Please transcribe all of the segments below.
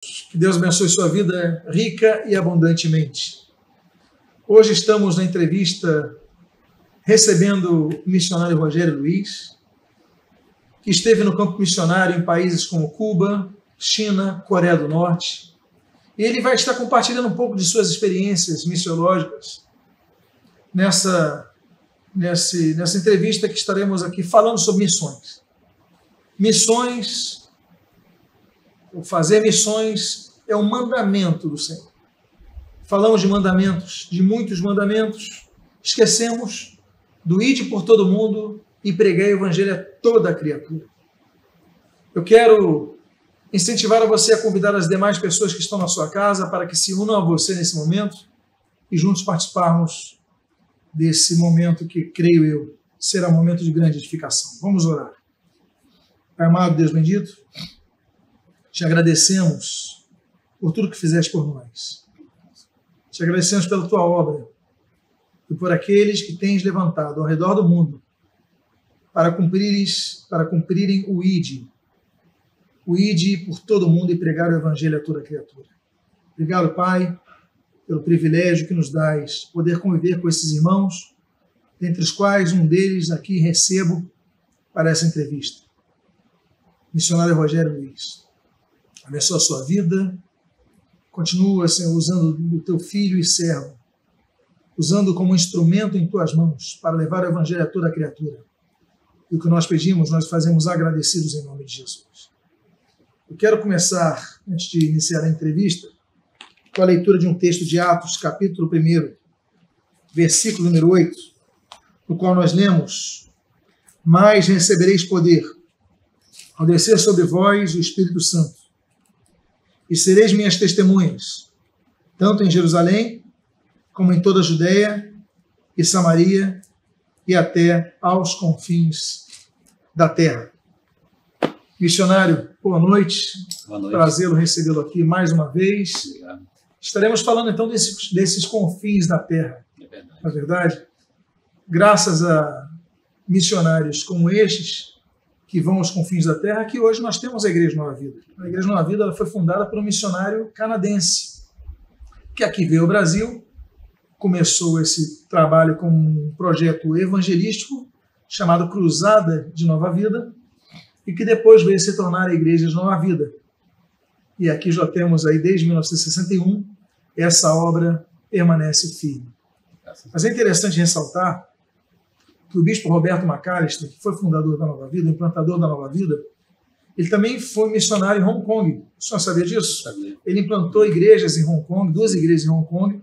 Que Deus abençoe sua vida rica e abundantemente. Hoje estamos na entrevista recebendo o missionário Rogério Luiz, que esteve no campo missionário em países como Cuba, China, Coreia do Norte. E ele vai estar compartilhando um pouco de suas experiências missiológicas nessa entrevista que estaremos aqui falando sobre missões. Missões, ou fazer missões, é um mandamento do Senhor. Falamos de mandamentos, de muitos mandamentos, esquecemos do ide por todo mundo e pregar o evangelho a toda a criatura. Eu quero incentivar a você a convidar as demais pessoas que estão na sua casa para que se unam a você nesse momento e juntos participarmos desse momento que, creio eu, será um momento de grande edificação. Vamos orar. Pai amado, Deus bendito, te agradecemos por tudo que fizeste por nós. Te agradecemos pela tua obra e por aqueles que tens levantado ao redor do mundo para cumprirem o ide por todo mundo e pregar o evangelho a toda criatura. Obrigado, Pai, pelo privilégio que nos dás poder conviver com esses irmãos, dentre os quais um deles aqui recebo para essa entrevista. Missionário Rogério Luiz, abençoa a sua vida, continua, Senhor, usando o teu filho e servo, usando como instrumento em tuas mãos para levar o evangelho a toda a criatura. E o que nós pedimos, nós fazemos agradecidos em nome de Jesus. Eu quero começar, antes de iniciar a entrevista, com a leitura de um texto de Atos, capítulo 1, versículo número 8, no qual nós lemos: mas recebereis poder ao descer sobre vós o Espírito Santo, e sereis minhas testemunhas, tanto em Jerusalém, como em toda a Judeia e Samaria, e até aos confins da terra. Missionário, boa noite. Boa noite. Prazer recebê-lo aqui mais uma vez. Obrigado. Estaremos falando então desses confins da terra. É verdade. Na verdade, graças a missionários como estes, que vão aos confins da terra, que hoje nós temos a Igreja Nova Vida. A Igreja Nova Vida ela foi fundada por um missionário canadense, que aqui veio ao Brasil, começou esse trabalho com um projeto evangelístico chamado Cruzada de Nova Vida, e que depois veio se tornar a Igreja de Nova Vida. E aqui já temos aí, desde 1961, essa obra permanece firme. Mas é interessante ressaltar que o bispo Roberto Macalister, que foi fundador da Nova Vida, implantador da Nova Vida, ele também foi missionário em Hong Kong. O senhor sabia disso? Sabia. Ele implantou igrejas em Hong Kong, 2 igrejas em Hong Kong,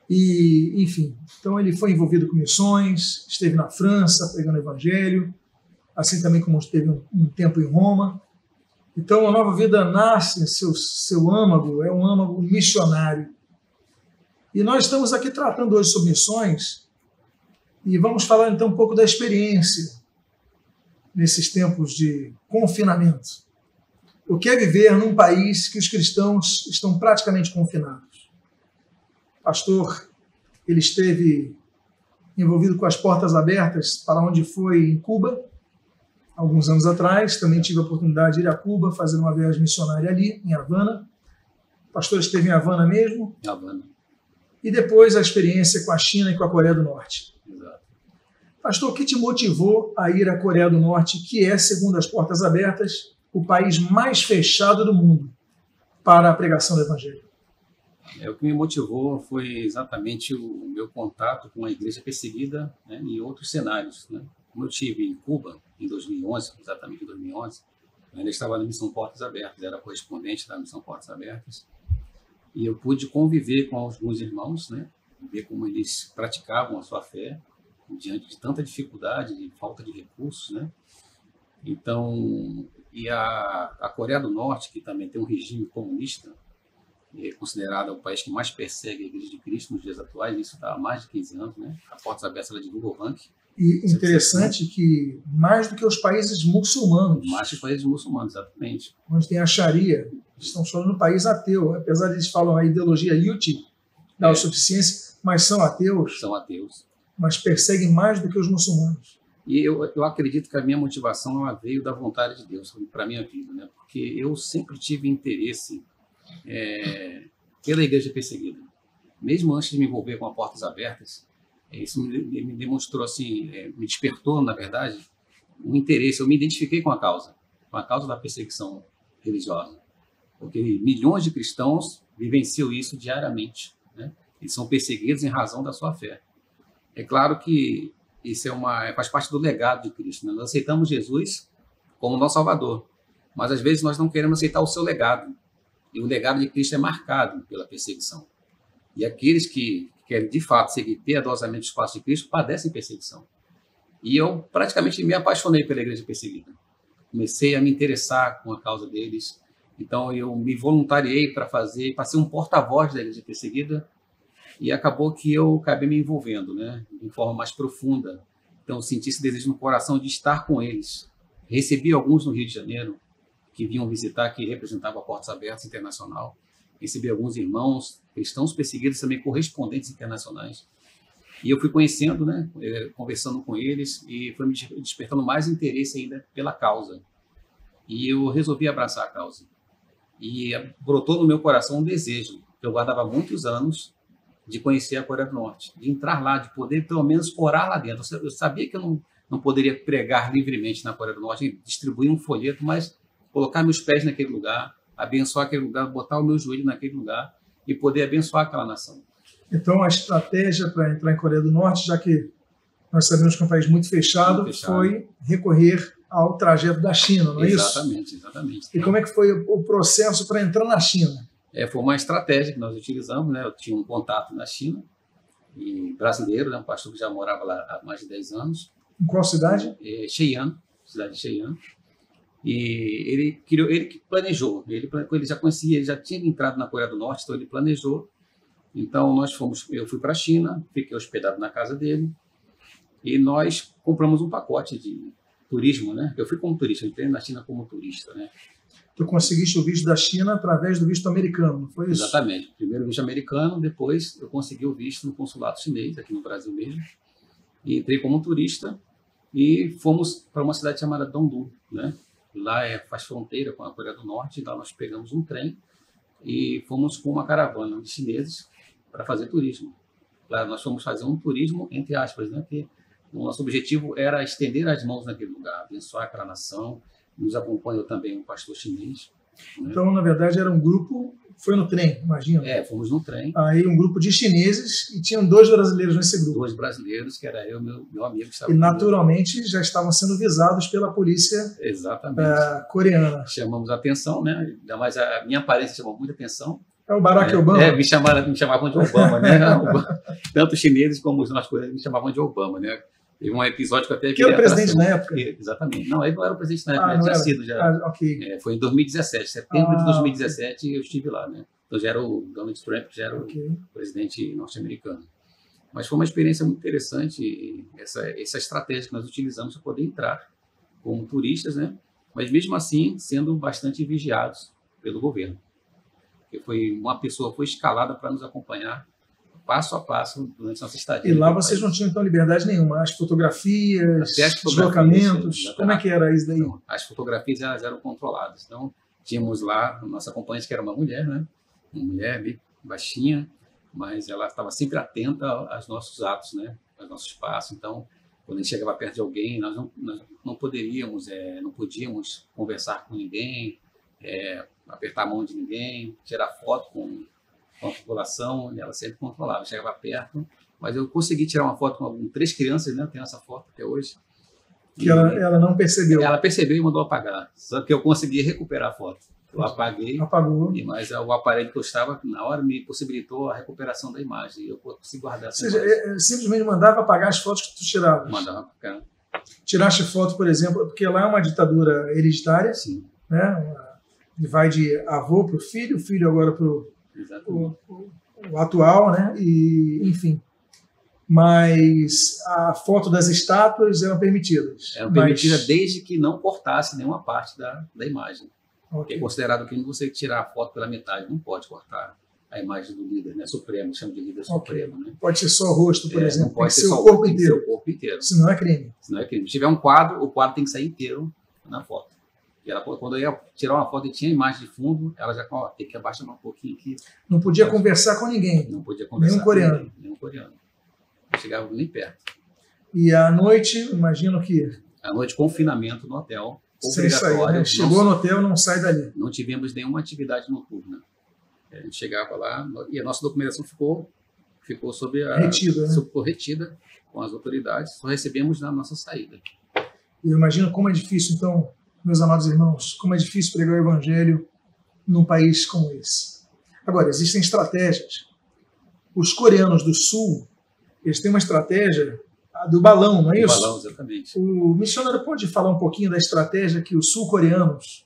e, enfim, então ele foi envolvido com missões, esteve na França pregando o evangelho, assim também como esteve um tempo em Roma. Então a Nova Vida nasce, seu âmago é um âmago missionário. E nós estamos aqui tratando hoje sobre missões, e vamos falar então um pouco da experiência nesses tempos de confinamento. O que é viver num país que os cristãos estão praticamente confinados? O pastor, ele esteve envolvido com as portas abertas para onde foi em Cuba, alguns anos atrás. Também tive a oportunidade de ir a Cuba, fazer uma viagem missionária ali, em Havana. O pastor esteve em Havana mesmo. Em Havana. E depois a experiência com a China e com a Coreia do Norte. Exato. Pastor, o que te motivou a ir à Coreia do Norte, que é, segundo as portas abertas, o país mais fechado do mundo para a pregação do Evangelho? O que me motivou foi exatamente o meu contato com a igreja perseguida, né, em outros cenários, né? Como eu estive em Cuba em 2011, exatamente em 2011, eu ainda estava na Missão Portas Abertas, era correspondente da Missão Portas Abertas, e eu pude conviver com alguns irmãos, né, ver como eles praticavam a sua fé diante de tanta dificuldade, de falta de recursos, né? Então, e a Coreia do Norte, que também tem um regime comunista, é considerada o país que mais persegue a Igreja de Cristo nos dias atuais, isso está há mais de 15 anos, né? A Portas Abertas ela divulga o ranking. E interessante que mais do que os países muçulmanos. Mais que os países muçulmanos, exatamente. Onde tem a Sharia, estão falando no país ateu, apesar de eles falam a ideologia Yuti, da autossuficiência, mas são ateus. São ateus. Mas perseguem mais do que os muçulmanos. E eu acredito que a minha motivação ela veio da vontade de Deus para a minha vida, né? Porque eu sempre tive interesse pela igreja perseguida. Mesmo antes de me envolver com a Portas Abertas, isso me demonstrou, assim, me despertou, na verdade, um interesse. Eu me identifiquei com a causa da perseguição religiosa, porque milhões de cristãos vivenciam isso diariamente, né? Eles são perseguidos em razão da sua fé. É claro que isso faz parte do legado de Cristo, né? Nós aceitamos Jesus como nosso Salvador, mas às vezes nós não queremos aceitar o seu legado, e o legado de Cristo é marcado pela perseguição. E aqueles que querem, de fato, seguir piedosamente os passos de Cristo padecem perseguição. E eu praticamente me apaixonei pela igreja perseguida. Comecei a me interessar com a causa deles. Então, eu me voluntariei para ser um porta-voz da igreja perseguida, e acabou que eu acabei me envolvendo, né, de forma mais profunda. Então, eu senti esse desejo no coração de estar com eles. Recebi alguns no Rio de Janeiro, que vinham visitar, que representavam a Portas Abertas Internacional. Recebi alguns irmãos cristãos perseguidos, também correspondentes internacionais. E eu fui conhecendo, né, conversando com eles, e foi me despertando mais interesse ainda pela causa. E eu resolvi abraçar a causa. E brotou no meu coração um desejo, que eu guardava há muitos anos, de conhecer a Coreia do Norte, de entrar lá, de poder pelo menos orar lá dentro. Eu sabia que eu não poderia pregar livremente na Coreia do Norte, distribuir um folheto, mas colocar meus pés naquele lugar, abençoar aquele lugar, botar o meu joelho naquele lugar e poder abençoar aquela nação. Então, a estratégia para entrar em Coreia do Norte, já que nós sabemos que é um país muito fechado, foi recorrer ao trajeto da China, não é isso? Exatamente, exatamente. E como é que foi o processo para entrar na China? Foi uma estratégia que nós utilizamos, né? Eu tinha um contato na China, e brasileiro, né? Um pastor que já morava lá há mais de 10 anos. Em qual cidade? Xi'an, cidade de Xi'an. E ele que planejou, ele já conhecia, ele já tinha entrado na Coreia do Norte, então ele planejou. Então eu fui para a China, fiquei hospedado na casa dele, e nós compramos um pacote de turismo, né? Eu fui como turista, eu entrei na China como turista, né? Tu conseguiste o visto da China através do visto americano, não foi isso? Exatamente. Primeiro o visto americano, depois eu consegui o visto no consulado chinês, aqui no Brasil mesmo. E entrei como turista e fomos para uma cidade chamada Dongdu, né? Lá faz fronteira com a Coreia do Norte, e lá nós pegamos um trem e fomos com uma caravana de chineses para fazer turismo. Lá nós fomos fazer um turismo, entre aspas, né? Que o nosso objetivo era estender as mãos naquele lugar, abençoar aquela nação. Nos acompanhou também um pastor chinês. Né? Então, na verdade, era um grupo, foi no trem, imagina. Fomos no trem. Aí um grupo de chineses, e tinham 2 brasileiros nesse grupo. 2 brasileiros, que era eu e meu amigo. Que e naturalmente já estavam sendo visados pela polícia coreana. Chamamos a atenção, né? Ainda mais a minha aparência chamou muita atenção. É o Barack Obama? Me chamavam de Obama, né? Tanto os chineses como os nossos coreanos me chamavam de Obama, né? Teve um episódio que eu até... Que era o presidente na época? Exatamente. Não, ele não era o presidente na época, já tinha sido. Okay. Foi em 2017, setembro de 2017, eu estive lá, né? Então já era o Donald Trump, já era o presidente norte-americano. Mas foi uma experiência muito interessante, essa estratégia que nós utilizamos para poder entrar como turistas, né? Mas mesmo assim, sendo bastante vigiados pelo governo. Porque uma pessoa foi escalada para nos acompanhar passo a passo durante nossa estadia. E lá vocês não tinham, então, liberdade nenhuma? As fotografias, deslocamentos, como é que era isso daí? Então, as fotografias elas eram controladas. Então, tínhamos lá a nossa acompanhante, que era uma mulher, né? Uma mulher bem baixinha, mas ela estava sempre atenta aos nossos atos, né? Aos nossos passos. Então, quando a gente chegava perto de alguém, nós não podíamos conversar com ninguém, apertar a mão de ninguém, tirar foto com a população, ela sempre controlava. Eu chegava perto, mas eu consegui tirar uma foto com 3 crianças, né? Eu tenho essa foto até hoje. Que ela não percebeu. Ela percebeu e mandou apagar. Só que eu consegui recuperar a foto. Eu apaguei. Apagou. Mas o aparelho que eu estava, na hora, me possibilitou a recuperação da imagem. E eu consegui guardar essa imagem. Ou seja, simplesmente mandava apagar as fotos que tu tirava. Mandava apagar. Tiraste foto, por exemplo, porque lá é uma ditadura hereditária. Sim. Né? Vai de avô para o filho agora para o atual, né? E, enfim. Mas a foto das estátuas eram permitidas. Eram permitidas desde que não cortasse nenhuma parte da imagem. Okay. É considerado crime você tirar a foto pela metade, não pode cortar a imagem do líder, né? Supremo, chama de líder supremo. Né? Pode ser só o rosto, por exemplo. Não pode ser só o corpo inteiro. Tem que ser o corpo inteiro. Senão é crime. Se tiver um quadro, o quadro tem que sair inteiro na foto. E ela, quando eu ia tirar uma foto e tinha a imagem de fundo, ela já tem que abaixar um pouquinho aqui. Não podia conversar com ninguém. Não podia conversar nenhum coreano. com ninguém, nenhum coreano. Não chegava nem perto. E à noite, imagino que... À noite, confinamento no hotel. Sem sair, né? Chegou no hotel, não sai dali. Não tivemos nenhuma atividade noturna. A gente chegava lá e a nossa documentação ficou sob retida, né? ficou retida com as autoridades. Só recebemos na nossa saída. Eu imagino como é difícil, então, meus amados irmãos, como é difícil pregar o evangelho num país como esse. Agora, existem estratégias. Os coreanos do Sul, eles têm uma estratégia do balão, não é isso? Do balão, exatamente. O missionário pode falar um pouquinho da estratégia que os sul-coreanos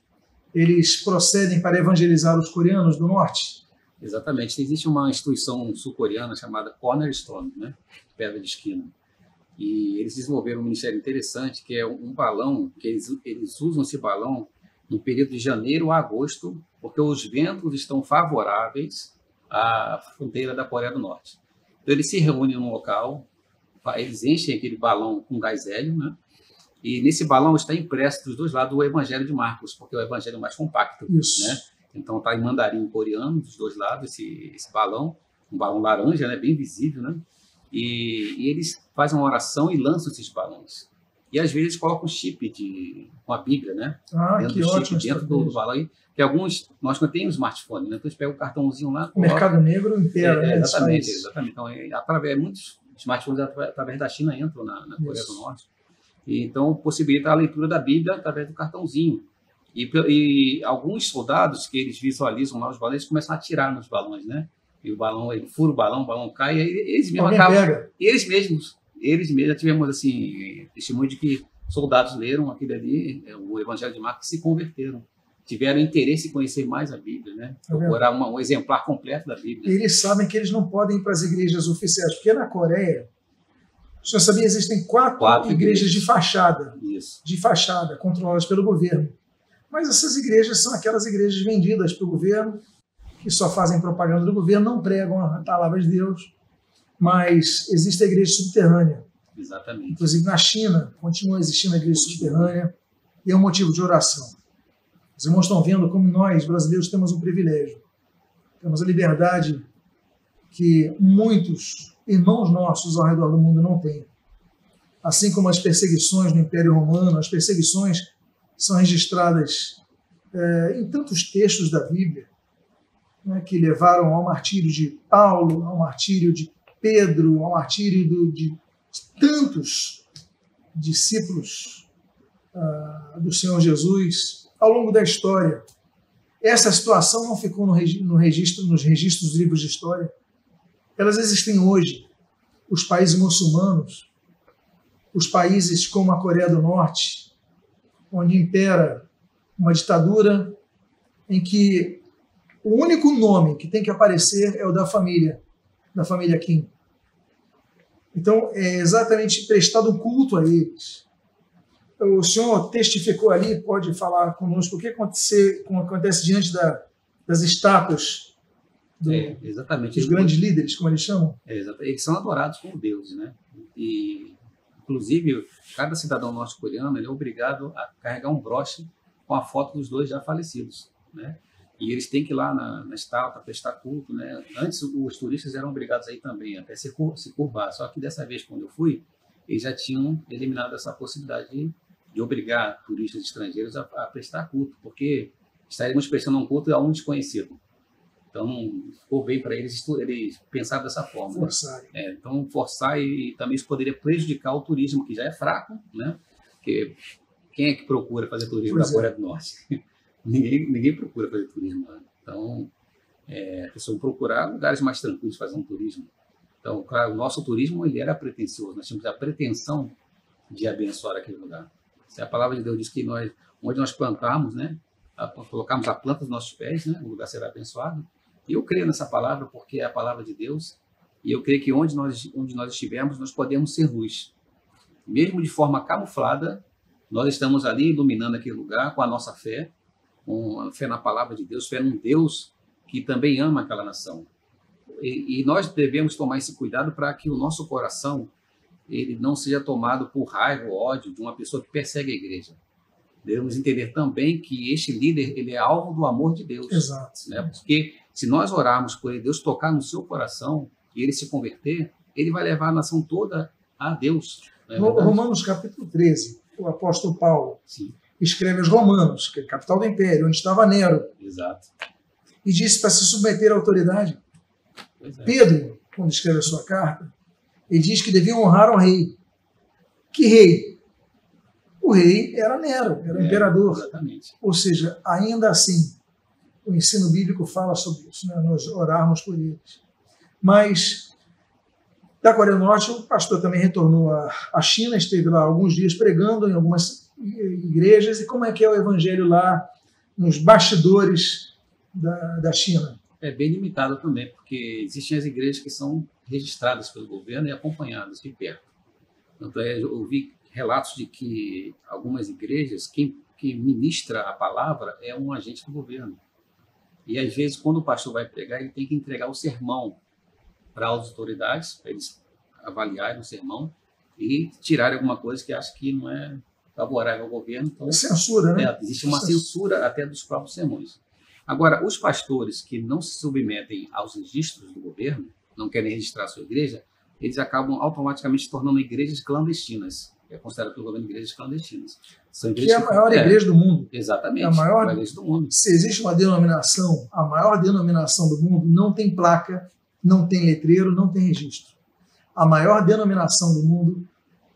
eles procedem para evangelizar os coreanos do norte? Exatamente. Existe uma instituição sul-coreana chamada Cornerstone, né? Pedra de esquina. E eles desenvolveram um ministério interessante, que é um balão, que eles usam esse balão no período de janeiro a agosto, porque os ventos estão favoráveis à fronteira da Coreia do Norte. Então, eles se reúnem num local, eles enchem aquele balão com gás hélio, né? E nesse balão está impresso dos dois lados o Evangelho de Marcos, porque é o evangelho mais compacto. Isso. Né? Então está em mandarim coreano dos dois lados esse balão, um balão laranja, né? Bem visível, né? E eles fazem uma oração e lançam esses balões. E às vezes colocam um chip com a Bíblia, né? Dentro que do ótimo, chip, dentro do balão. Aí, que alguns, nós não temos smartphone, né? Então eles pegam o cartãozinho lá. O mercado negro inteiro, né? Exatamente. Então, muitos smartphones através da China entram na Coreia do Norte. E, então, possibilita a leitura da Bíblia através do cartãozinho. E alguns soldados que eles visualizam lá os balões, eles começam a atirar nos balões, né? E o balão, ele fura o balão cai, e eles mesmos acabam. Eles mesmos já tivemos assim, testemunho de que soldados leram aquilo ali, o Evangelho de Marcos, e se converteram. Tiveram interesse em conhecer mais a Bíblia, né? Procurar um exemplar completo da Bíblia. E eles sabem que eles não podem ir para as igrejas oficiais, porque na Coreia, o senhor sabia, existem quatro igrejas de fachada. Isso. De fachada, controladas pelo governo. Mas essas igrejas são aquelas igrejas vendidas pelo governo, que só fazem propaganda do governo, não pregam a palavra de Deus, mas existe a igreja subterrânea. Exatamente. Inclusive na China, continua existindo a igreja subterrânea, e é um motivo de oração. Os irmãos estão vendo como nós, brasileiros, temos um privilégio. Temos a liberdade que muitos irmãos nossos ao redor do mundo não têm. Assim como as perseguições no Império Romano, as perseguições são registradas em tantos textos da Bíblia, né, que levaram ao martírio de Paulo, ao martírio de Pedro, ao martírio de tantos discípulos do Senhor Jesus ao longo da história. Essa situação não ficou nos registros dos livros de história. Elas existem hoje. Os países muçulmanos, os países como a Coreia do Norte, onde impera uma ditadura em que o único nome que tem que aparecer é o da família Kim. Então, é exatamente prestado culto a eles. O senhor testificou ali, pode falar conosco o que acontece diante das estátuas exatamente. dos grandes líderes, como eles chamam? Eles são adorados como deuses, né? E, inclusive, cada cidadão norte-coreano é obrigado a carregar um broche com a foto dos dois já falecidos, né? E eles têm que ir lá na estátua para prestar culto, né? Antes, os turistas eram obrigados a ir também, até se curvar. Só que dessa vez, quando eu fui, eles já tinham eliminado essa possibilidade de obrigar turistas estrangeiros a prestar culto, porque estaríamos prestando um culto a um desconhecido. Então, ficou bem para eles pensar dessa forma. Forçar. Né? Então, forçar e também isso poderia prejudicar o turismo, que já é fraco, né? Porque quem é que procura fazer turismo na Coreia do Norte? Ninguém procura fazer turismo lá. Então, a pessoa procurar lugares mais tranquilos fazer um turismo. Então, claro, o nosso turismo ele era pretensioso. Nós tínhamos a pretensão de abençoar aquele lugar. Se a palavra de Deus diz que onde nós plantarmos, né, colocarmos a planta dos nossos pés, né, o lugar será abençoado. E eu creio nessa palavra porque é a palavra de Deus. E eu creio que onde nós estivermos, nós podemos ser luz. Mesmo de forma camuflada, nós estamos ali iluminando aquele lugar com a nossa fé, com a fé na palavra de Deus, fé num Deus que também ama aquela nação. E nós devemos tomar esse cuidado para que o nosso coração ele não seja tomado por raiva ou ódio de uma pessoa que persegue a igreja. devemos entender também que este líder ele é alvo do amor de Deus. Exato. Né? Porque se nós orarmos por ele, Deus tocar no seu coração e ele se converter, ele vai levar a nação toda a Deus. No Romanos capítulo 13, o apóstolo Paulo Sim. escreve aos Romanos, que é a capital do império, onde estava Nero, Exato. e disse para se submeter à autoridade. Pois é. Pedro, quando escreve a sua carta, ele diz que deviam honrar o rei. Que rei? O rei era Nero, era o imperador. Exatamente. Ou seja, ainda assim, o ensino bíblico fala sobre isso, né? Nós orarmos por eles. Mas, da Coreia do Norte, o pastor também retornou à China, esteve lá alguns dias pregando em algumas igrejas. E como é que é o evangelho lá nos bastidores da China? É bem limitado também, porque existem as igrejas que são registradas pelo governo e acompanhadas de perto. Tanto é, eu ouvi relatos de que algumas igrejas, quem ministra a palavra é um agente do governo. E, às vezes, quando o pastor vai pregar, ele tem que entregar o sermão para as autoridades, para eles avaliarem o sermão e tirarem alguma coisa que acha que não é favorável ao governo. Então, censura, né? Existe uma censura até dos próprios sermões. Agora, os pastores que não se submetem aos registros do governo, não querem registrar a sua igreja, eles acabam automaticamente se tornando igrejas clandestinas. É considerado pelo governo igrejas clandestinas. São igrejas que é a maior igreja do mundo. Exatamente. É a maior igreja do mundo. Se existe uma denominação, a maior denominação do mundo, não tem placa, não tem letreiro, não tem registro. A maior denominação do mundo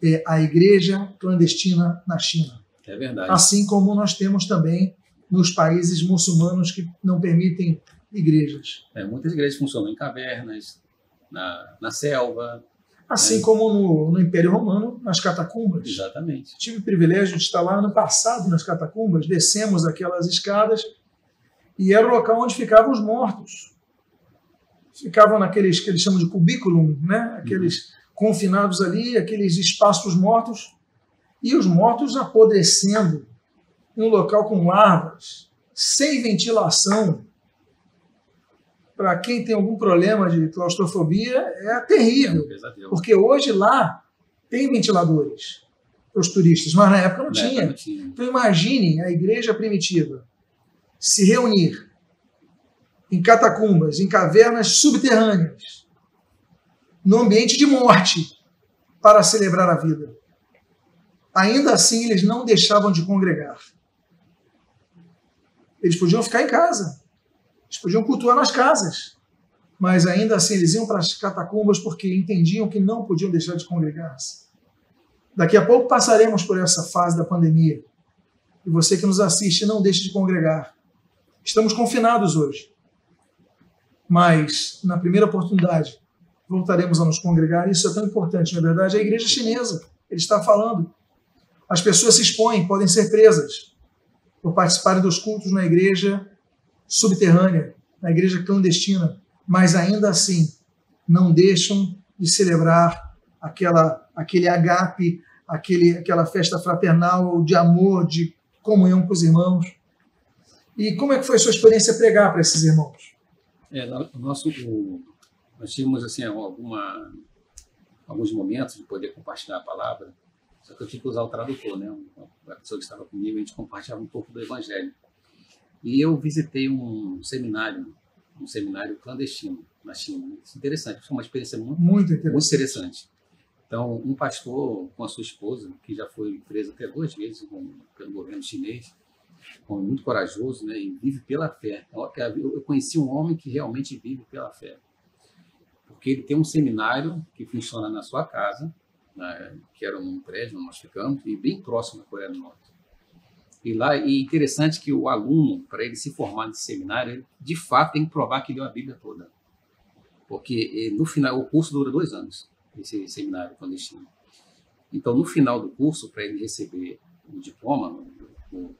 é a igreja clandestina na China. É verdade. Assim como nós temos também nos países muçulmanos que não permitem igrejas. Muitas igrejas funcionam em cavernas, na selva. Assim como no Império Romano, nas catacumbas. Exatamente. Tive o privilégio de estar lá ano passado nas catacumbas, descemos aquelas escadas e era o local onde ficavam os mortos. Ficavam naqueles que eles chamam de cubículum, né? Aqueles confinados ali, aqueles espaços mortos, e os mortos apodrecendo em um local com larvas, sem ventilação. Para quem tem algum problema de claustrofobia, é terrível. Porque hoje lá tem ventiladores para os turistas, mas na época não tinha. Então imagine a igreja primitiva se reunir em catacumbas, em cavernas subterrâneas, no ambiente de morte, para celebrar a vida. Ainda assim, eles não deixavam de congregar. Eles podiam ficar em casa. Eles podiam cultuar nas casas, mas ainda assim eles iam para as catacumbas porque entendiam que não podiam deixar de congregar-se. Daqui a pouco passaremos por essa fase da pandemia. E você que nos assiste, não deixe de congregar. Estamos confinados hoje. Mas, na primeira oportunidade, voltaremos a nos congregar. Isso é tão importante, na verdade. A igreja chinesa, ele está falando. As pessoas se expõem, podem ser presas por participarem dos cultos na igreja subterrânea, na igreja clandestina, mas ainda assim não deixam de celebrar aquele agape, aquela festa fraternal de amor, de comunhão com os irmãos. E como é que foi a sua experiência pregar para esses irmãos? Nós tínhamos assim, alguns momentos de poder compartilhar a palavra, só que eu tinha que usar o tradutor, né? Uma pessoa que estava comigo, a gente compartilhava um pouco do evangelho. E eu visitei um seminário clandestino na China. Interessante, foi uma experiência muito interessante. Então, um pastor com a sua esposa, que já foi preso até 2 vezes pelo governo chinês, muito corajoso, né, e vive pela fé. Eu conheci um homem que realmente vive pela fé. Porque ele tem um seminário que funciona na sua casa, que era um prédio onde nós ficamos, e bem próximo da Coreia do Norte. E interessante que o aluno, para ele se formar nesse seminário, ele, de fato, tem que provar que leu a Bíblia toda. Porque, no final, o curso dura 2 anos, esse seminário clandestino. Então, no final do curso, para ele receber o diploma, o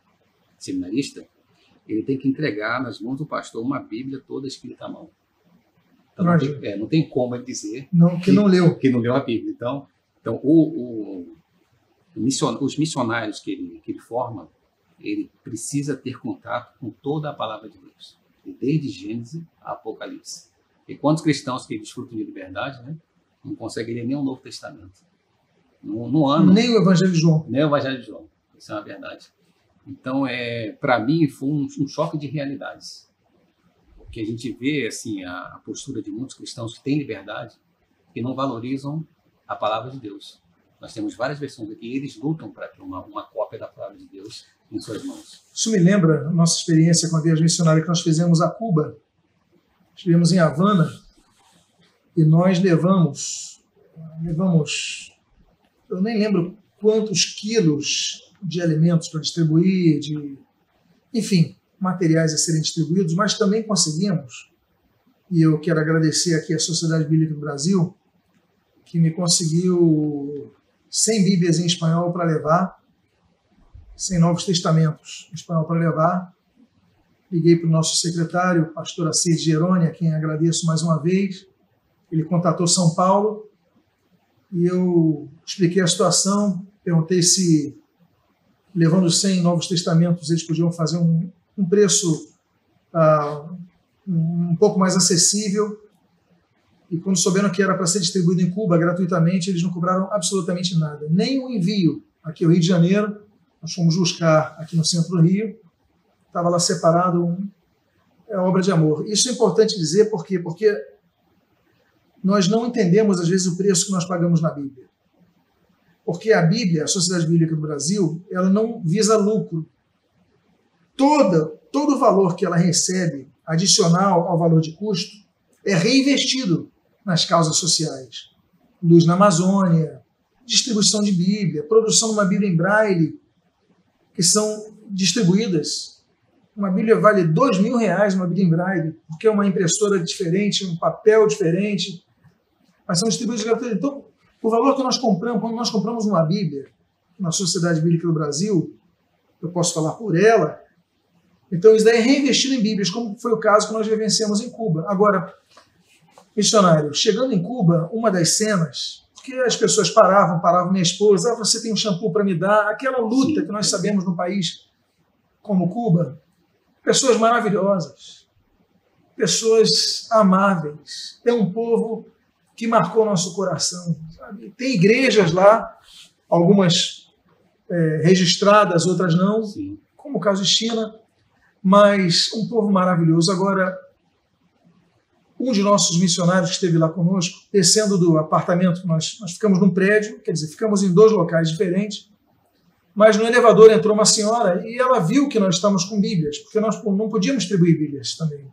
seminarista, ele tem que entregar nas mãos do pastor uma Bíblia toda escrita à mão. Então, não tem como ele dizer que não leu a Bíblia. Então os missionários que ele forma, ele precisa ter contato com toda a palavra de Deus, desde Gênesis a Apocalipse. E quantos cristãos que desfrutam de liberdade, né, não conseguem ler nem o Novo Testamento? No ano, nem o Evangelho de João. Nem o Evangelho de João. Isso é uma verdade. Então, para mim, foi um choque de realidades. Porque a gente vê assim, a postura de muitos cristãos que têm liberdade e não valorizam a palavra de Deus. Nós temos várias versões aqui e eles lutam para ter uma cópia da palavra de Deus em suas mãos. Isso me lembra a nossa experiência com a viagem missionária que nós fizemos a Cuba. Estivemos em Havana e nós levamos, eu nem lembro quantos quilos de alimentos para distribuir, enfim, materiais a serem distribuídos, mas também conseguimos, e eu quero agradecer aqui à Sociedade Bíblica do Brasil, que me conseguiu 100 Bíblias em espanhol para levar, 100 Novos Testamentos em espanhol para levar. Liguei para o nosso secretário, pastor Assis Geroni, a quem agradeço mais uma vez. Ele contatou São Paulo e eu expliquei a situação, perguntei se, levando 100 Novos Testamentos, eles podiam fazer um preço um pouco mais acessível. E quando souberam que era para ser distribuído em Cuba gratuitamente, eles não cobraram absolutamente nada. Nem o envio aqui ao Rio de Janeiro, nós fomos buscar aqui no centro do Rio, estava lá separado, obra de amor. Isso é importante dizer porque nós não entendemos, às vezes, o preço que nós pagamos na Bíblia. Porque a Bíblia, a Sociedade Bíblica do Brasil, ela não visa lucro. Todo o valor que ela recebe, adicional ao valor de custo, é reinvestido nas causas sociais. Luz na Amazônia, distribuição de Bíblia, produção de uma Bíblia em Braille, que são distribuídas. Uma Bíblia vale R$2.000, uma Bíblia em Braille, porque é uma impressora diferente, um papel diferente, mas são distribuídas gratuitamente. Então, o valor que nós compramos, quando nós compramos uma Bíblia na Sociedade Bíblica do Brasil, eu posso falar por ela, então isso daí é reinvestido em Bíblias, como foi o caso que nós vivenciamos em Cuba. Agora, missionário, chegando em Cuba, uma das cenas, porque as pessoas paravam minha esposa, você tem um shampoo para me dar, aquela luta que nós sabemos no país como Cuba, pessoas maravilhosas, pessoas amáveis, é um povo que marcou nosso coração. Sabe? Tem igrejas lá, algumas registradas, outras não, sim, como o caso de China, mas um povo maravilhoso. Agora, um de nossos missionários que esteve lá conosco, descendo do apartamento, nós ficamos num prédio, quer dizer, ficamos em 2 locais diferentes, mas no elevador entrou uma senhora e ela viu que nós estávamos com Bíblias, porque nós não podíamos distribuir Bíblias também,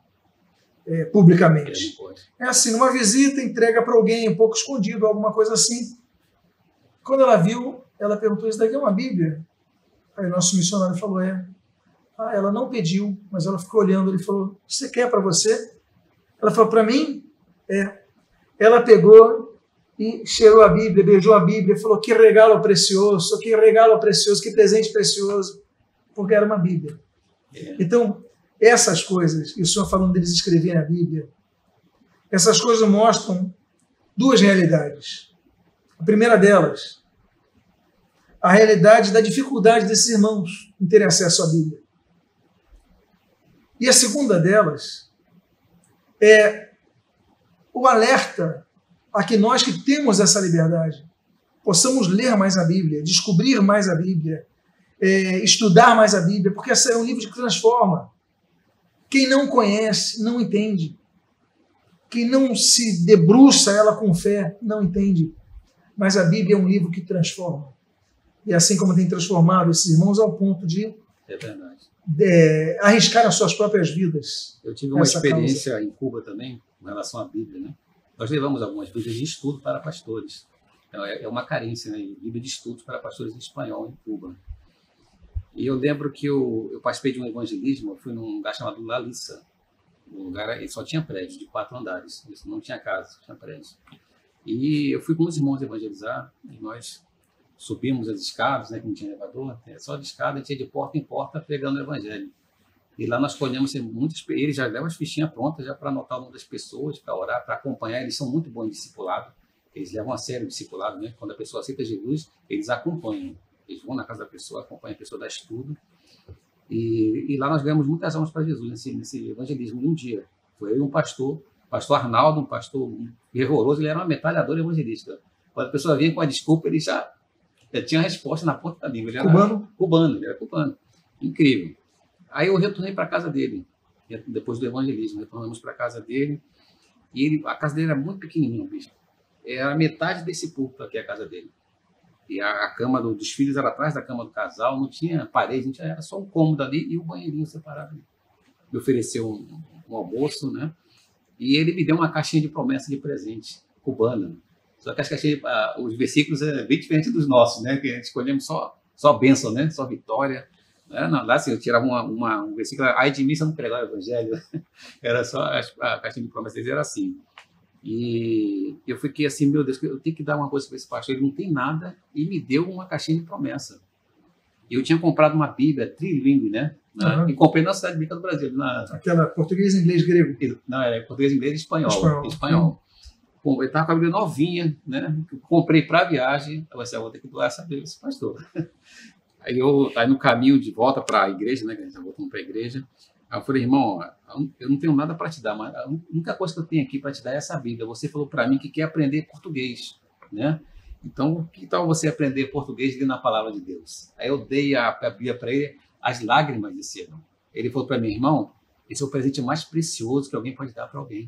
publicamente. É assim, numa visita, entrega para alguém, um pouco escondido, alguma coisa assim. Quando ela viu, ela perguntou, isso daqui é uma Bíblia? Aí o nosso missionário falou, ela não pediu, mas ela ficou olhando, ele falou, você quer para você? Ela falou, para mim? Ela pegou e cheirou a Bíblia, beijou a Bíblia, falou, que regalo precioso, que presente precioso, porque era uma Bíblia. Então, essas coisas, e o senhor falando deles escreverem a Bíblia, essas coisas mostram 2 realidades. A primeira delas, a realidade da dificuldade desses irmãos em terem acesso à Bíblia. E a segunda delas é o alerta a que nós que temos essa liberdade possamos ler mais a Bíblia, descobrir mais a Bíblia, estudar mais a Bíblia, porque esse é um livro que transforma. Quem não conhece, não entende. Quem não se debruça ela com fé, não entende. Mas a Bíblia é um livro que transforma. E assim como tem transformado esses irmãos ao ponto de arriscar as suas próprias vidas. Eu tive uma experiência em Cuba também, com relação à Bíblia, né? Nós levamos algumas Bíblias de estudo para pastores. Então, é uma carência, né? Bíblia de estudos para pastores em espanhol em Cuba. E eu lembro que eu participei de um evangelismo, eu fui num lugar chamado La Lissa. Um lugar, ele só tinha prédio de 4 andares, isso não tinha casa, só tinha prédio. E eu fui com os irmãos evangelizar, e nós subimos as escadas, né, que não tinha elevador, só de escada, a gente ia de porta em porta pregando o evangelho. E lá nós colhemos muitas, eles já levam as fichinhas prontas já para anotar o nome das pessoas, para orar, para acompanhar. Eles são muito bons em discipulado, eles levam a sério o discipulado, né? Quando a pessoa aceita Jesus, eles acompanham. Eles vão na casa da pessoa, acompanham a pessoa, dá estudo. E lá nós ganhamos muitas almas para Jesus nesse evangelismo. Um dia, foi eu e um pastor Arnaldo, um pastor fervoroso, ele era uma metralhadora evangelista. Quando a pessoa vinha com a desculpa, ele já tinha a resposta na ponta da língua. Ele era cubano. Ele era cubano. Incrível. Aí eu retornei para a casa dele, depois do evangelismo, retornamos para a casa dele, e a casa dele era muito pequenininha, bicho. Era metade desse púlpito aqui, a casa dele. E a cama dos filhos era atrás da cama do casal, não tinha parede, não tinha, era só um cômodo ali e o banheirinho separado. Me ofereceu um almoço, né? E ele me deu uma caixinha de promessa de presente, cubana. Só que as caixinhas, os versículos é bem diferente dos nossos, né? Que a gente escolhemos só bênção, né? Só vitória. Não, lá assim, eu tirava um versículo, ai de mim se eu não pregar o evangelho. Era só a caixinha de promessas, era assim. E eu fiquei assim, meu Deus, eu tenho que dar uma coisa para esse pastor, ele não tem nada, e me deu uma caixinha de promessa. Eu tinha comprado uma Bíblia trilingue, né? Uhum. E comprei na Cidade Bíblica do Brasil. Aquela português, inglês, grego. Não, era português, inglês e espanhol. Eu estava com a Bíblia novinha, né? Comprei para a viagem, eu falei, vou ter que doar essa Bíblia esse pastor. Aí no caminho de volta para a igreja, né? Que a gente está voltando para a igreja, aí eu falei, irmão, eu não tenho nada para te dar, mas a única coisa que eu tenho aqui para te dar é essa Bíblia. Você falou para mim que quer aprender português, né? Então, que tal você aprender português lendo a palavra de Deus? Aí eu dei a Bíblia para ele, as lágrimas desceram. Ele falou para mim, irmão, esse é o presente mais precioso que alguém pode dar para alguém.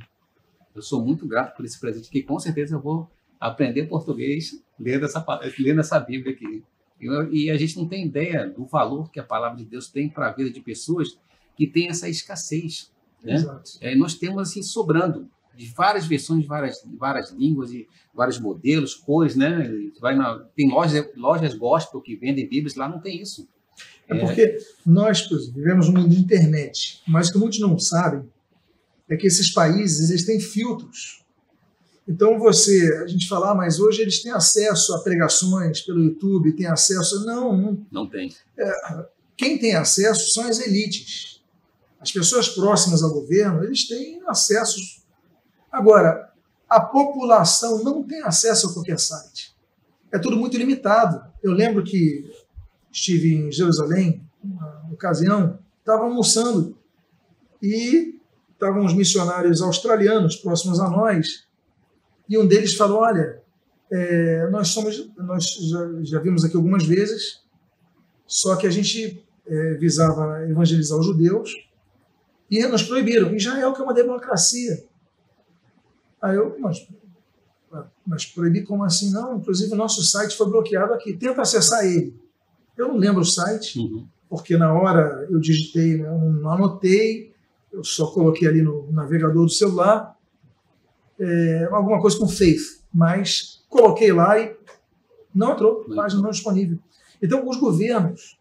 Eu sou muito grato por esse presente, que com certeza eu vou aprender português lendo essa Bíblia aqui. E a gente não tem ideia do valor que a palavra de Deus tem para a vida de pessoas que têm essa escassez, né? Nós temos assim sobrando de várias versões, várias línguas e vários modelos, cores, né? Tem lojas gospel que vendem Bíblias, lá não tem isso. Porque nós vivemos no mundo de internet, mas o que muitos não sabem é que esses países eles têm filtros. Então a gente fala, mas hoje eles têm acesso a pregações pelo YouTube, tem acesso... Não tem. Quem tem acesso são as elites. As pessoas próximas ao governo, eles têm acessos. Agora, a população não tem acesso a qualquer site. É tudo muito limitado. Eu lembro que estive em Jerusalém, uma ocasião, estava almoçando e estavam os missionários australianos próximos a nós, e um deles falou, olha, nós já vimos aqui algumas vezes, só que a gente visava evangelizar os judeus e nos proibiram. Israel, que é uma democracia. Aí eu, mas proibir como assim? Não, inclusive o nosso site foi bloqueado aqui, tenta acessar ele. Eu não lembro o site, porque na hora eu digitei, né, eu não anotei, eu só coloquei ali no navegador do celular, alguma coisa com Faith, mas coloquei lá e não entrou, página não disponível. Então, os governos,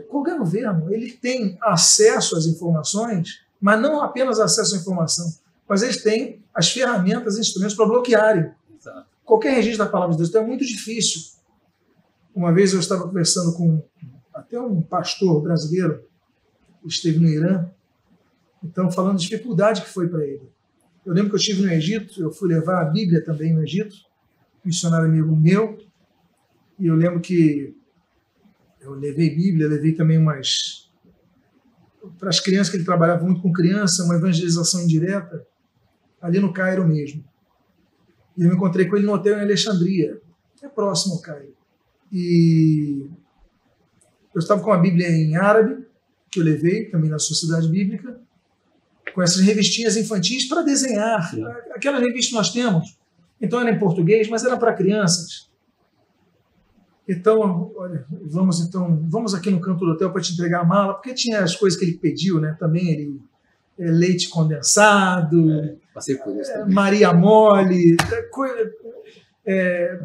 qualquer governo, ele tem acesso às informações, mas não apenas acesso à informação, mas eles têm as ferramentas e instrumentos para bloquearem. Exato. Qualquer registro da palavra de Deus. Então é muito difícil. Uma vez eu estava conversando com até um pastor brasileiro, que esteve no Irã, então falando da dificuldade que foi para ele. Eu lembro que eu estive no Egito, eu fui levar a Bíblia também no Egito, missionário amigo meu, e eu lembro que eu levei Bíblia, levei também para as crianças, que ele trabalhava muito com criança, uma evangelização indireta, ali no Cairo mesmo. E eu me encontrei com ele no hotel em Alexandria, é próximo ao Cairo. E eu estava com a Bíblia em árabe, que eu levei também na Sociedade Bíblica, com essas revistinhas infantis para desenhar. Sim. Aquelas revistas que nós temos. Então era em português, mas era para crianças. Então, olha, vamos aqui no canto do hotel para te entregar a mala, porque tinha as coisas que ele pediu, né? Também leite condensado, passei por isso também. Maria Mole,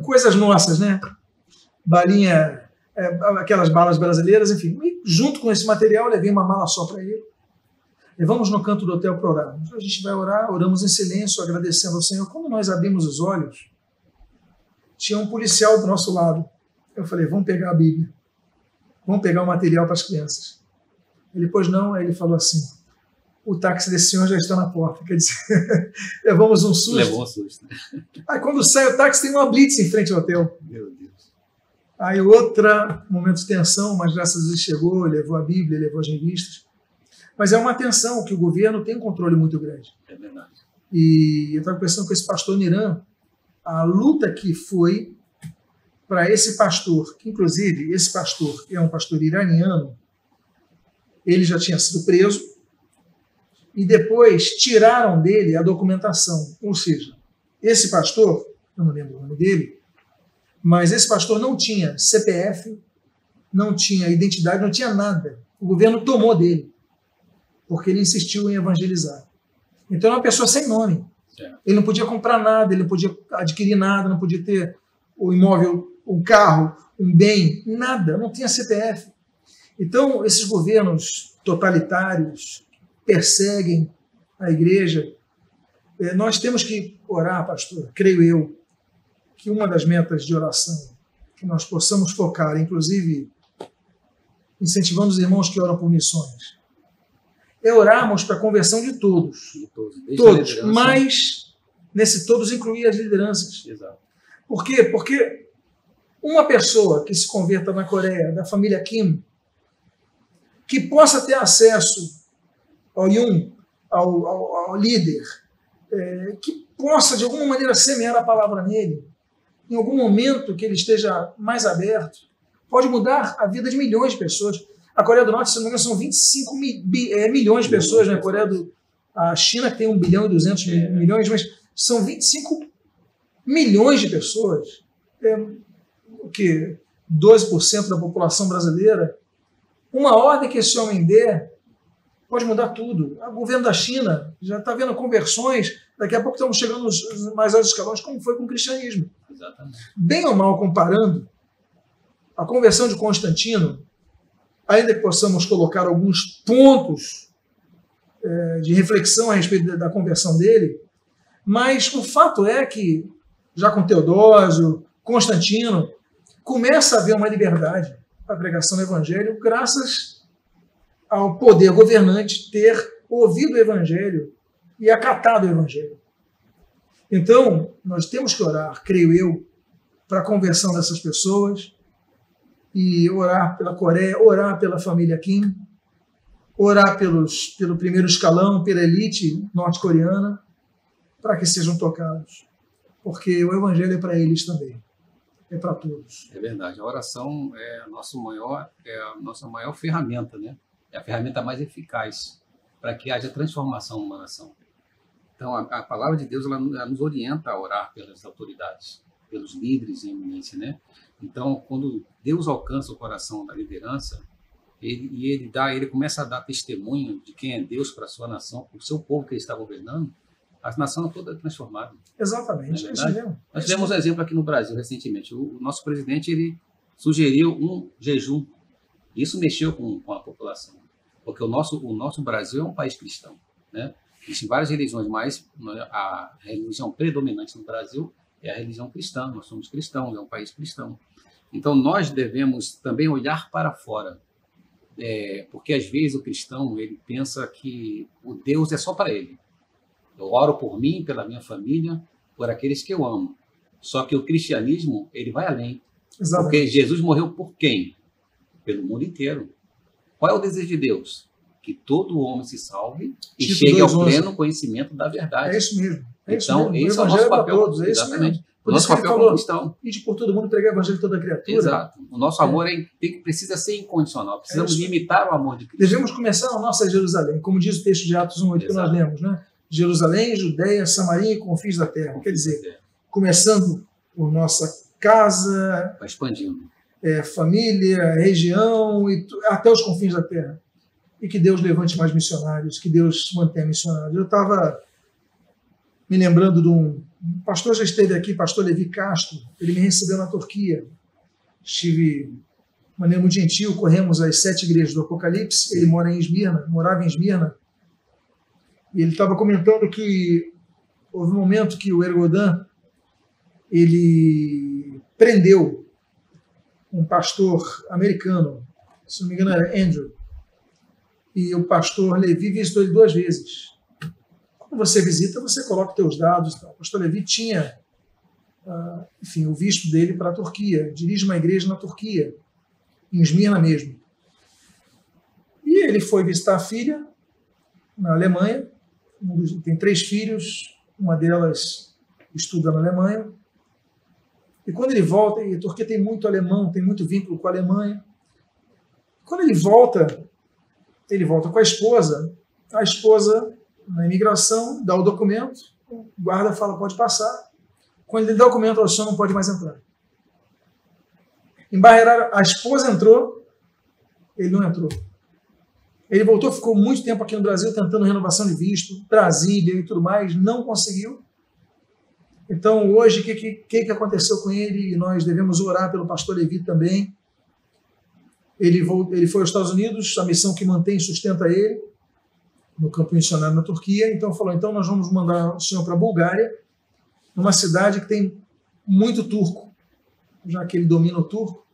coisas nossas, né? Balinha, aquelas balas brasileiras, enfim. E junto com esse material, eu levei uma mala só para ele. Levamos no canto do hotel para orar. A gente vai orar, oramos em silêncio, agradecendo ao Senhor. Quando nós abrimos os olhos, tinha um policial do nosso lado. Eu falei, vamos pegar a Bíblia. Vamos pegar o material para as crianças. Ele, pois não. Aí ele falou assim, o táxi desse senhor já está na porta. Quer dizer, levamos um susto. Levou um susto. Aí quando sai o táxi, tem uma blitz em frente ao hotel. Meu Deus. Aí momento de tensão, mas graças a Deus chegou, levou a Bíblia, levou as revistas. Mas é uma tensão que o governo tem um controle muito grande. É verdade. E eu estava pensando com esse pastor no Irã, a luta que foi para esse pastor, que inclusive esse pastor é um pastor iraniano, ele já tinha sido preso e depois tiraram dele a documentação. Ou seja, esse pastor, eu não lembro o nome dele, mas esse pastor não tinha CPF, não tinha identidade, não tinha nada. O governo tomou dele, porque ele insistiu em evangelizar. Então é uma pessoa sem nome. Ele não podia comprar nada, ele não podia adquirir nada, não podia ter o imóvel, um carro, um bem, nada, não tinha CPF. Então, esses governos totalitários perseguem a igreja. Nós temos que orar, pastor, creio eu, que uma das metas de oração que nós possamos focar, inclusive incentivando os irmãos que oram por missões, é orarmos para a conversão de todos. Todos, mas nesse todos incluir as lideranças. Exato. Por quê? Porque uma pessoa que se converta na Coreia, da família Kim, que possa ter acesso ao Yun, ao líder, que possa de alguma maneira semear a palavra nele, em algum momento que ele esteja mais aberto, pode mudar a vida de milhões de pessoas. A Coreia do Norte, se não me engano, são 25 milhões de pessoas, né? A China que tem 1 bilhão e 200 milhões, mas são 25 milhões de pessoas. O que? 12% da população brasileira. Uma ordem que esse homem der pode mudar tudo. O governo da China já está vendo conversões, daqui a pouco estamos chegando nos mais altos escalões, como foi com o cristianismo. Exatamente. Bem ou mal comparando, a conversão de Constantino, ainda que possamos colocar alguns pontos de reflexão a respeito da conversão dele, mas o fato é que, já com Teodósio, Constantino, começa a haver uma liberdade para a pregação do Evangelho, graças ao poder governante ter ouvido o Evangelho e acatado o Evangelho. Então, nós temos que orar, creio eu, para a conversão dessas pessoas, e orar pela Coreia, orar pela família Kim, orar pelo primeiro escalão, pela elite norte-coreana, para que sejam tocados. Porque o Evangelho é para eles também. É para todos. É verdade. A oração é a nossa maior ferramenta, né? É a ferramenta mais eficaz para que haja transformação numa nação. Então, a palavra de Deus ela nos orienta a orar pelas autoridades, pelos líderes em eminência, né? Então, quando Deus alcança o coração da liderança, ele começa a dar testemunho de quem é Deus para a sua nação, para o seu povo que ele está governando, a nação toda é transformada. Exatamente. É isso mesmo. Nós tivemos um exemplo aqui no Brasil recentemente. O nosso presidente ele sugeriu um jejum. Isso mexeu com a população, porque o nosso Brasil é um país cristão, né? Existem várias religiões, mas a religião predominante no Brasil é a religião cristã. Nós somos cristãos, é um país cristão. Então, nós devemos também olhar para fora, porque às vezes o cristão ele pensa que o Deus é só para ele. Eu oro por mim, pela minha família, por aqueles que eu amo. Só que o cristianismo ele vai além. Exatamente. Porque Jesus morreu por quem? Pelo mundo inteiro. Qual é o desejo de Deus? Que todo homem se salve e chegue ao pleno conhecimento da verdade. É isso mesmo. Então, esse é o nosso papel. Todos, é exatamente. O nosso papel como cristão. E de por todo mundo pregar o evangelho de toda criatura. Exato. O nosso amor precisa ser incondicional. Precisamos imitar o amor de Cristo. Devemos começar a nossa Jerusalém, como diz o texto de Atos 1:8 que nós lemos, né? Jerusalém, Judeia, Samaria e confins da terra. Quer dizer, começando por nossa casa, vai expandindo. Família, região e até os confins da terra. E que Deus levante mais missionários, que Deus mantenha missionários. Eu estava me lembrando de um pastor, já esteve aqui, pastor Levi Castro, ele me recebeu na Turquia. Estive de maneira muito gentil, corremos as 7 igrejas do Apocalipse, ele morava em Esmirna, e ele estava comentando que houve um momento que o Ergodan, ele prendeu um pastor americano, se não me engano era Andrew, e o pastor Levi visitou ele 2 vezes. Quando você visita, você coloca teus dados. O pastor Levi tinha, enfim, o visto dele para a Turquia, dirige uma igreja na Turquia, em Esmirna mesmo. E ele foi visitar a filha na Alemanha, tem 3 filhos, uma delas estuda na Alemanha, E quando ele volta, e a Turquia tem muito alemão, tem muito vínculo com a Alemanha. Quando ele volta com a esposa, na imigração, dá o documento, o guarda fala, pode passar. Quando ele dá o documento, o senhor não pode mais entrar. Embarreiraram, a esposa entrou, ele não entrou. Ele voltou, ficou muito tempo aqui no Brasil tentando renovação de visto, Brasília e tudo mais, não conseguiu. Então, hoje, o que aconteceu com ele? Nós devemos orar pelo pastor Levi também. Ele foi aos Estados Unidos, a missão que mantém e sustenta ele, no campo missionário na Turquia. Então, falou, então nós vamos mandar o senhor para a Bulgária, numa cidade que tem muito turco, já que ele domina o turco.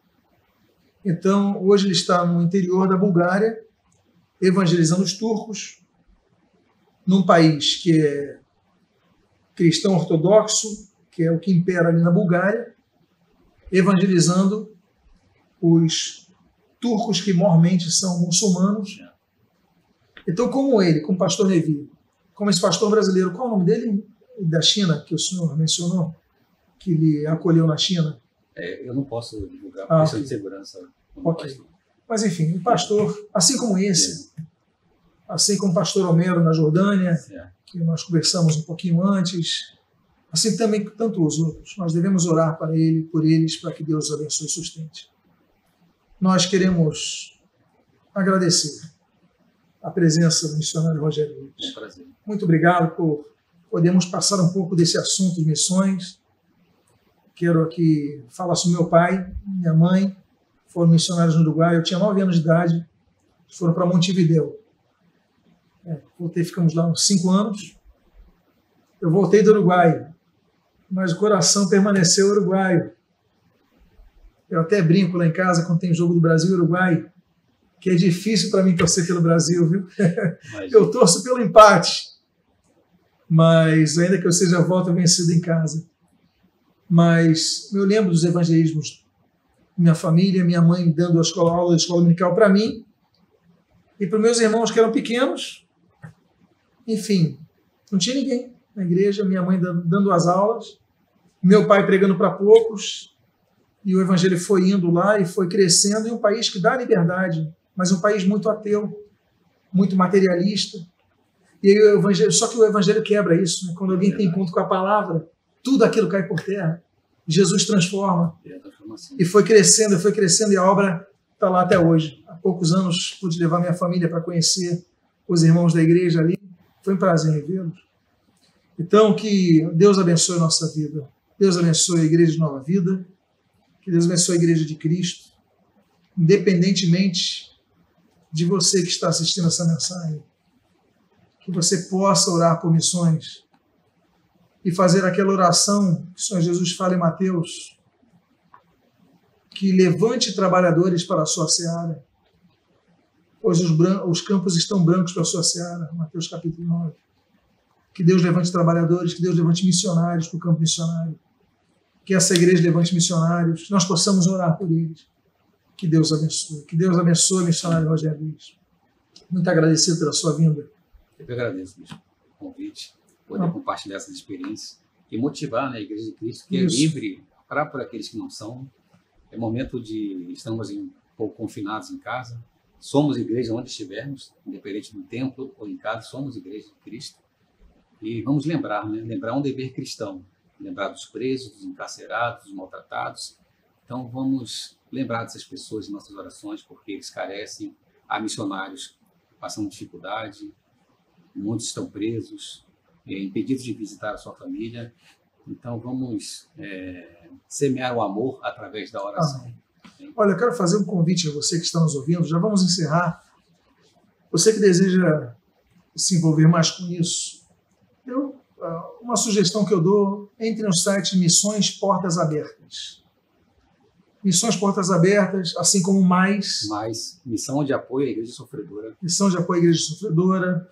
Então, hoje ele está no interior da Bulgária, evangelizando os turcos, num país que é cristão ortodoxo, que é o que impera ali na Bulgária, evangelizando os turcos que mormente são muçulmanos. Então, como ele, como pastor Levi, como esse pastor brasileiro, qual é o nome dele? Da China, que o senhor mencionou, que ele acolheu na China? Eu não posso divulgar por questão de segurança. Ok. Mas, enfim, um pastor, assim como esse, assim como o pastor Homero na Jordânia, que nós conversamos um pouquinho antes, assim também com tantos outros. Nós devemos orar por eles, para que Deus os abençoe e sustente. Nós queremos agradecer a presença do missionário Rogério Luiz. Muito obrigado por podermos passar um pouco desse assunto de missões. Quero aqui falar sobre meu pai, minha mãe, foram missionários no Uruguai. Eu tinha 9 anos de idade, foram para Montevidéu. Ficamos lá uns 5 anos. Eu voltei do Uruguai, mas o coração permaneceu uruguaio. Eu até brinco lá em casa, quando tem jogo do Brasil e Uruguai, que é difícil para mim torcer pelo Brasil, viu? Eu torço pelo empate, mas ainda que eu seja volta vencido em casa. Mas eu lembro dos evangelismos, minha família, minha mãe dando aula de escola dominical para mim e para os meus irmãos que eram pequenos. Enfim, não tinha ninguém na igreja, minha mãe dando as aulas, meu pai pregando para poucos, e o evangelho foi indo lá e foi crescendo em um país que dá liberdade, mas um país muito ateu, muito materialista. E aí só que o evangelho quebra isso, né? Quando alguém tem encontro com a palavra, tudo aquilo cai por terra. Jesus transforma. E foi crescendo, e a obra está lá até hoje. Há poucos anos pude levar minha família para conhecer os irmãos da igreja ali. Foi um prazer revê-los. Então, que Deus abençoe a nossa vida. Deus abençoe a Igreja de Nova Vida. Que Deus abençoe a Igreja de Cristo. Independentemente de você que está assistindo essa mensagem. Que você possa orar por missões. E fazer aquela oração que o Senhor Jesus fala em Mateus. Que levante trabalhadores para a sua seara. Pois os campos estão brancos para a sua seara. Mateus capítulo 9. Que Deus levante trabalhadores, que Deus levante missionários para o campo missionário. Que essa igreja levante missionários, que nós possamos orar por eles. Que Deus abençoe. Que Deus abençoe o missionário Rogério Luiz. Muito agradecido pela sua vinda. Eu que agradeço, bicho, o convite, poder compartilhar essas experiências e motivar, né, a Igreja de Cristo, que é livre para aqueles que não são. É momento de estamos um pouco confinados em casa. Somos igreja onde estivermos, independente do templo ou em casa, somos igreja de Cristo. E vamos lembrar, né? Lembrar um dever cristão. Lembrar dos presos, dos encarcerados, dos maltratados. Então vamos lembrar dessas pessoas em nossas orações, porque eles carecem. Há missionários passando dificuldade, muitos estão presos, impedidos de visitar a sua família. Então vamos semear o amor através da oração. Olha, eu quero fazer um convite a você que está nos ouvindo. Já vamos encerrar. Você que deseja se envolver mais com isso, uma sugestão que eu dou, entre no site Missões Portas Abertas. Missões Portas Abertas, assim como Mais, Missão de Apoio à Igreja Sofredora. Missão de Apoio à Igreja Sofredora,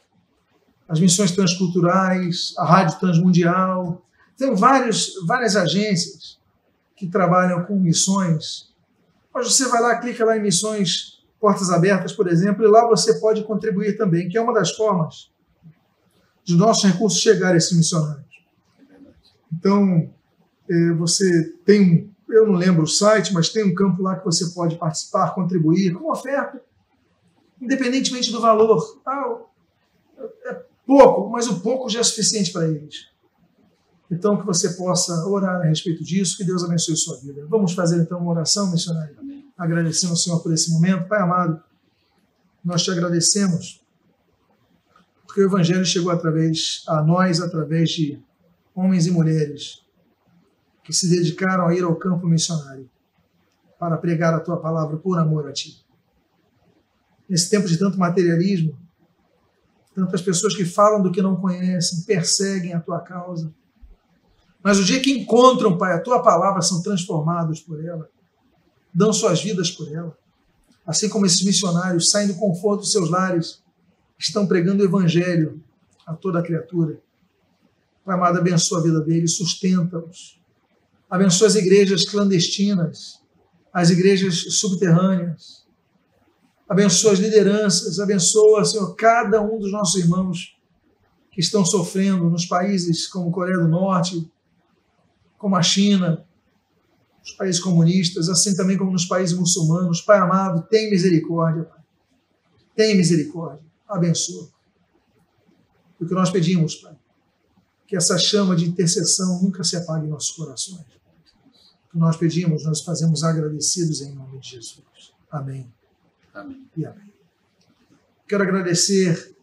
as Missões Transculturais, a Rádio Transmundial. Tem várias agências que trabalham com missões. Mas você vai lá, clica lá em Missões Portas Abertas, por exemplo, e lá você pode contribuir também, que é uma das formas de nossos recursos chegarem a esses missionários. Então, você tem, eu não lembro o site, mas tem um campo lá que você pode participar, contribuir com oferta, independentemente do valor. É pouco, mas o pouco já é suficiente para eles. Então, que você possa orar a respeito disso, que Deus abençoe sua vida. Vamos fazer então uma oração, missionário, agradecendo ao Senhor por esse momento. Pai amado, nós te agradecemos, porque o Evangelho chegou a nós através de homens e mulheres que se dedicaram a ir ao campo missionário para pregar a tua palavra por amor a ti. Nesse tempo de tanto materialismo, tantas pessoas que falam do que não conhecem, perseguem a tua causa, mas o dia que encontram, Pai, a tua palavra, são transformados por ela, dão suas vidas por ela. Assim como esses missionários saem do conforto dos seus lares, estão pregando o Evangelho a toda a criatura. Pai amado, abençoa a vida deles, sustenta-os. Abençoa as igrejas clandestinas, as igrejas subterrâneas. Abençoa as lideranças, abençoa, Senhor, cada um dos nossos irmãos que estão sofrendo nos países como Coreia do Norte, como a China, os países comunistas, assim também como nos países muçulmanos. Pai amado, tem misericórdia, Pai. Tem misericórdia. Abençoa. O que nós pedimos, Pai, que essa chama de intercessão nunca se apague em nossos corações. O que nós pedimos, nós fazemos agradecidos em nome de Jesus. Amém. Amém. E amém. Quero agradecer